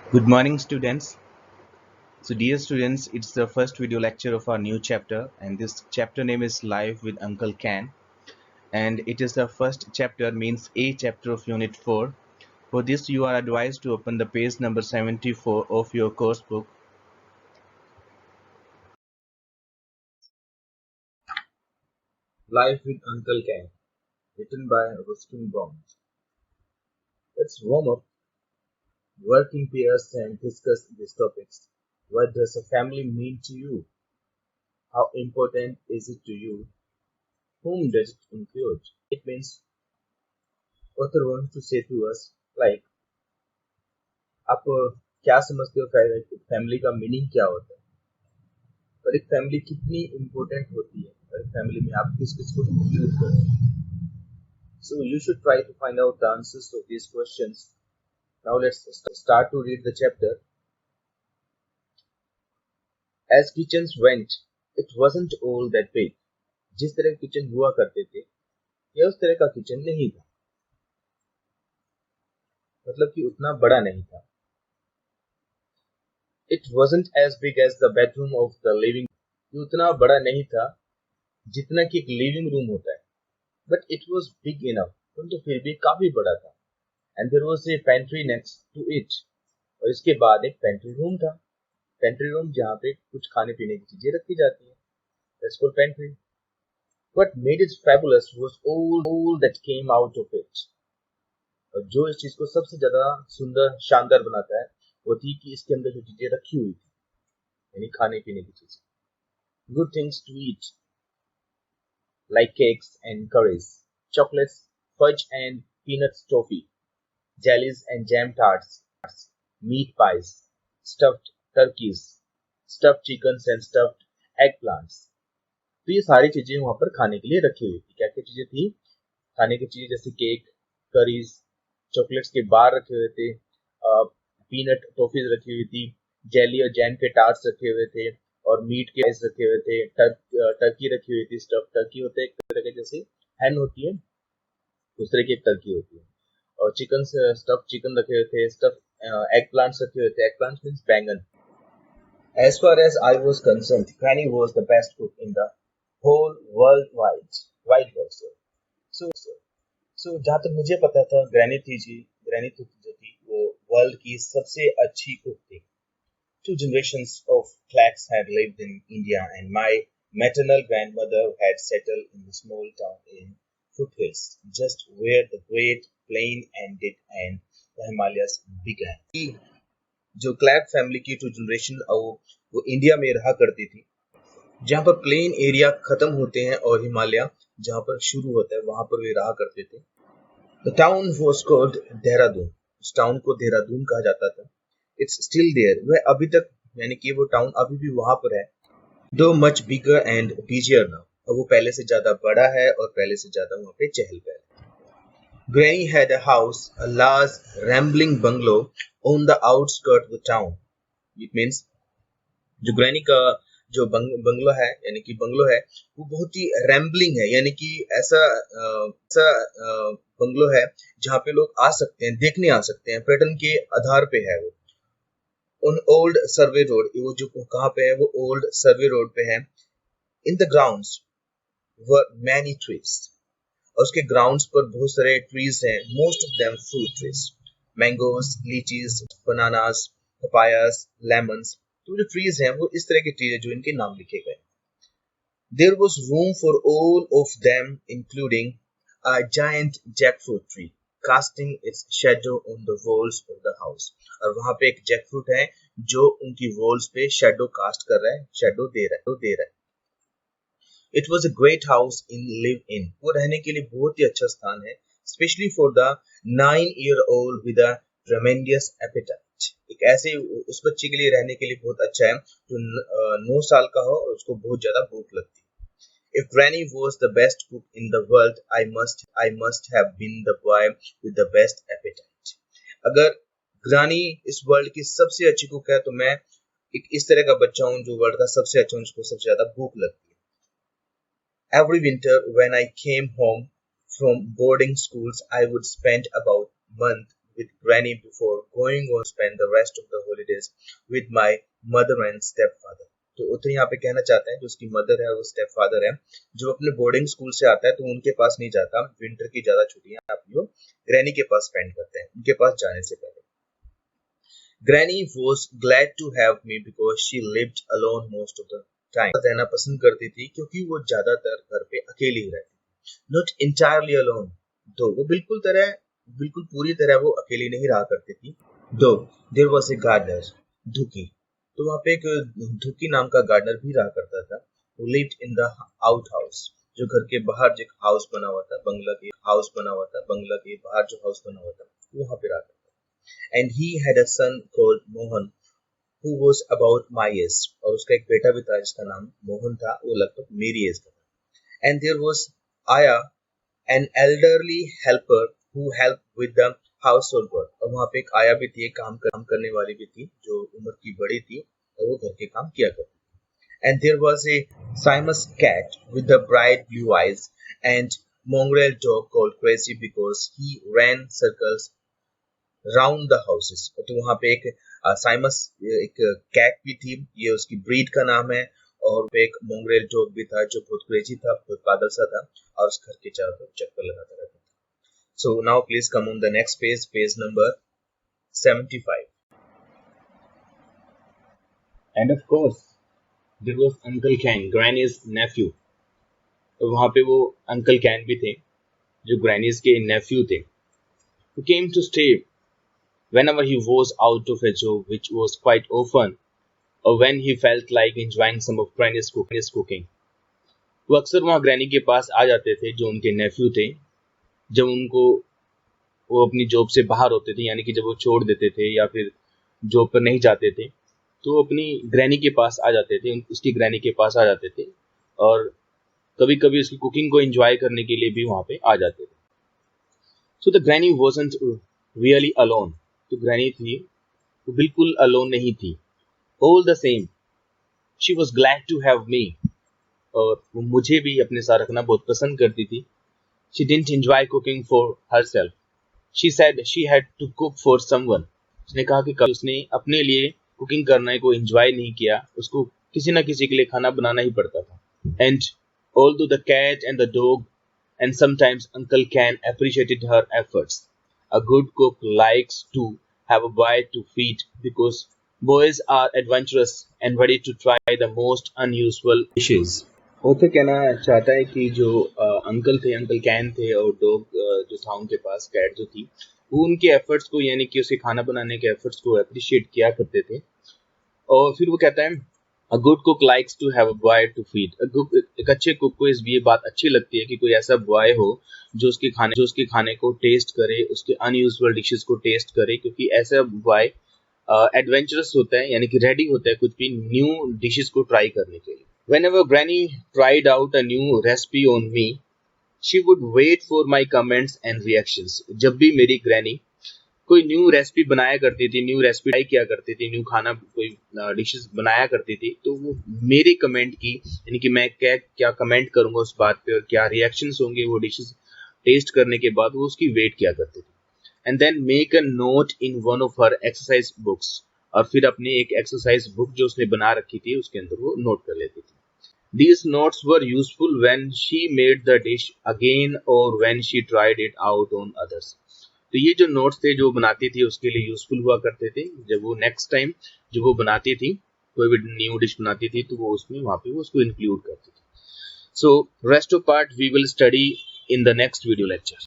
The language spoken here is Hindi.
Good morning, students. So, dear students, it's the first video lecture of our new chapter, and this chapter name is Life with Uncle Can. And it is the first chapter, means A chapter of Unit 4. For this, you are advised to open the page number 74 of your course book. Life with Uncle Can, written by Ruskin Bond. Let's warm up, work in pairs, and discuss these topics. What does a family mean to you? How important is it to you? Whom does it include? It means author wants to say to us, like, आप क्या समझते हो फैमिली का मीनिंग क्या होता है और एक फैमिली कितनी इम्पोर्टेंट होती है और एक फैमिली में आप किस किस को इंक्लूड करते हैं. So you should try to find out the answers to these questions. Now let's start to read the chapter. As kitchens went, it wasn't all that big. जिस तरह के किचन हुआ करते थे यह उस तरह का किचन नहीं था, मतलब कि उतना बड़ा नहीं था. It wasn't as big as the bedroom of the living. ये उतना बड़ा नहीं था जितना कि एक लिविंग रूम होता है. But it was big enough, परंतु फिर भी काफी बड़ा था. And there was a pantry next to it. और इसके बाद एक पेंट्री रूम था. पेंट्री रूम जहाँ पे कुछ खाने पीने की चीजें रखी जाती हैं. That's called pantry. What made it fabulous was all that came out of it. और जो इस चीज को सबसे ज्यादा सुंदर शानदार बनाता है वो थी कि इसके अंदर जो चीजें रखी हुई थी, यानी खाने पीने की चीजें. Good things to eat, like cakes and curries, chocolates, fudge and peanuts toffee, jellies and jam tarts, meat pies, stuffed turkeys, stuffed chickens and stuffed eggplants. तो ये सारी चीजें वहां पर खाने के लिए रखी हुई थी. क्या क्या चीजें थी? खाने की चीजें जैसे केक, करीज, चॉकलेट्स के बार रखे हुए थे, पीनट टॉफीज रखी हुई थी, जेली और जैम के टार्ट्स रखे हुए थे, और मीट के आइस रखे हुए थे, टर्की रखी हुई थी. स्टफ टर्की होता है एक तरह के, जैसे हैन होती है उस तरह की एक टर्की होती है. और चिकन स्टफ चिकन रखे हुए थे, स्टफ एग प्लांट्स रखे हुए थे. एग प्लांट्स मीन्स बैंगन. As far as I was concerned, Granny was the best cook in the whole wide world. So जहाँ तक मुझे पता था, ग्रैनी थी जो थी वो वर्ल्ड की सबसे अच्छी कुक थी. Two generations of clacks had lived in India, and my maternal grandmother had settled in a small town in foothills, just where the Great Plain ended and the Himalayas began. जो क्लैक फैमिली की टू जनरेशन वो इंडिया में रहा करती थी, जहाँ पर प्लेन एरिया खत्म होते हैं और हिमालय जहाँ पर शुरू होता है वहां पर वे रहा करते थे. The town was called Dehradun. उस टाउन को देहरादून कहा जाता था. It's still there. वह अभी तक, यानी कि वो टाउन अभी भी वहां पर है. दो much bigger and busier now. अब वो पहले से ज्यादा बड़ा है और पहले से ज्यादा वहां पे चहल पहल है. Granny had a house, a large rambling bungalow on the outskirts of the town. It means जो ग्रैनी का जो बंगलो है, यानी कि बंगलो है, वो बहुत ही रैम्बलिंग है, यानी कि ऐसा बंगलो है जहाँ पे लोग आ सकते हैं, देखने आ सकते हैं, पर्यटन के आधार पे है वो. On old survey road. वो जो कहाँ पे है, वो ओल्ड सर्वे रोड पे है. In the grounds were many trees. और उसके ग्राउंड्स पर बहुत सारे ट्रीज हैं. Most of them fruit trees, mangoes, लीचीज, bananas, papayas, lemons. तो जो ट्रीज हैं वो इस तरह के ट्रीज हैं जो इनके नाम लिखे गए. There was room for all of them including a giant jackfruit tree casting its shadow on the walls of the house. और वहां पे एक जैकफ्रूट है जो उनकी वॉल्स पे शैडो कास्ट कर रहा है, शैडो दे रहा है. It was a great house in live in. वो रहने के लिए बहुत ही अच्छा स्थान है, especially for the 9-year-old with a tremendous appetite. एक ऐसे उस बच्चे के लिए रहने के लिए बहुत अच्छा है जो 9 साल का हो और उसको बहुत ज्यादा भूख लगती है. If Granny was the best cook in the world, I must have been the boy with the best appetite. अगर ग्रानी इस वर्ल्ड की सबसे अच्छी कुक है तो मैं एक इस तरह का बच्चा हूँ जो वर्ल्ड का सबसे अच्छा हूँ, जिसको सबसे ज्यादा भूख लगती है. Every winter when I came home from boarding schools, I would spend about a month with Granny before going on to spend the rest of the holidays with my mother and stepfather. तो उतने यहाँ पे कहना चाहते हैं जो उसकी मदर है और स्टेप फादर है, जो अपने बोर्डिंग स्कूल से आता है तो उनके पास नहीं जाता, विंटर की ज्यादा छुट्टियां अपनी वो ग्रैनी के पास स्पेंड करते हैं उनके पास जाने से पहले. Granny was glad to have me because she lived alone most of the time. रहना पसंद करती थी क्योंकि वो ज्यादातर घर पे अकेली ही रहती थी. Not entirely alone, तो वो बिल्कुल पूरी तरह वो अकेली नहीं रहा करती थी. Though there was a gardener, धुकी, तो वहाँ पे एक धुकी नाम का गार्डनर भी रहा करता था. Who lived in the outhouse, जो घर के बाहर जो हाउस बना हुआ था, बंगला के बाहर जो हाउस बना हुआ था, वहाँ पे रहा करता. And he had a son called Mohan who was about my age, और उसका एक बेटा भी था जिसका नाम मोहन था, वो लगभग मेरी एज का था. And there was Aya, an elderly helper who helped with the household work, और वहाँ पे एक आया भी थी, एक काम करने वाली भी थी जो उम्र की बड़ी थी और वो घर के काम किया करती थी. And there was a Siamese cat with the bright blue eyes and mongrel dog called Crazy because he ran circles round the houses. तो वहाँ पे एक साइमस एक कैट भी थी, ये उसकी ब्रीड का नाम है, और एक मोंगरेल डॉग भी था जो बहुत क्रेजी था, बहुत पागल सा था और उस घर के चारों तरफ चक्कर लगाता रहता था. So now please come on the next page, page number 75. And of course there was uncle Ken, granny's nephew. तो वहाँ पे वो अंकल कैन भी थे जो ग्रैनीज के नेफ्यू थे. Who came to stay whenever he was out of a job, which was quite often, or when he felt like enjoying some of Granny's cooking. वो अक्सर वहाँ ग्रैनी के पास आ जाते थे जो उनके नेफ्यू थे, जब उनको वो अपनी जॉब से बाहर होते थे, यानी कि जब वो छोड़ देते थे या फिर जॉब पर नहीं जाते थे, तो वो अपनी ग्रैनी के पास आ जाते थे, उसकी ग्रैनी के पास आ जाते थे और कभी कभी उसकी कुकिंग को एंजॉय करने के लिए भी वहाँ पे आ जाते थे. So the granny wasn't really alone. तो ग्रैनी थी वो बिल्कुल अलोन नहीं थी. All the same, she was glad to have me. और वो मुझे भी अपने साथ रखना बहुत पसंद करती थी. She didn't enjoy cooking for herself. She said she had to cook for someone. उसने कहा कि कभी उसने अपने लिए कुकिंग करने को एंजॉय नहीं किया, उसको किसी ना किसी के लिए खाना बनाना ही पड़ता था. And although the cat and the dog and sometimes Uncle Ken appreciated her efforts, a good cook likes to have a boy to feed because boys are adventurous and ready to try the most unusual dishes. Author कहना चाहता है कि जो अंकल कैन थे और डॉग जो था उनके पास, कैट जो थी, वो उनके एफर्ट्स को, यानी कि उसके खाना बनाने के एफर्ट्स को अप्रिशिएट किया करते थे. और फिर वो कहता है A good cook likes to have a boy to feed. एक अच्छे कुक को ये बात अच्छी लगती है कि कोई ऐसा बॉय हो जो उसके खाने को टेस्ट करे, उसके अनयूजुअल डिशेस को टेस्ट करे, क्योंकि ऐसा बॉय एडवेंचरस होता है, यानी कि रेडी होता है कुछ भी न्यू डिशेस को ट्राई करने के लिए. Whenever Granny tried out a new recipe on me, she would wait for my comments and reactions. जब भी मेरी ग्रैनी कोई न्यू रेसिपी बनाया करती थी, न्यू रेसिपी ट्राई किया करती थी, न्यू खाना कोई डिशेस बनाया करती थी, तो वो मेरे कमेंट की, यानी कि मैं क्या कमेंट करूंगा उस बात पे और क्या रिएक्शंस होंगे वो डिशेस टेस्ट करने के बाद, वो उसकी वेट किया करती थी. And then make a note in one of her exercise books, और फिर अपनी एक एक्सरसाइज बुक जो उसने बना रखी थी उसके अंदर वो नोट कर लेती थी. These notes were useful when she made the dish again or when she tried it out on others. तो ये जो नोट्स थे जो बनाती थी उसके लिए यूजफुल हुआ करते थे, जब वो नेक्स्ट टाइम जब वो बनाती थी कोई भी न्यू डिश बनाती थी तो वो उसमें वहाँ पे वो उसको इंक्लूड करती थी. So rest of part we will study in the next video lecture.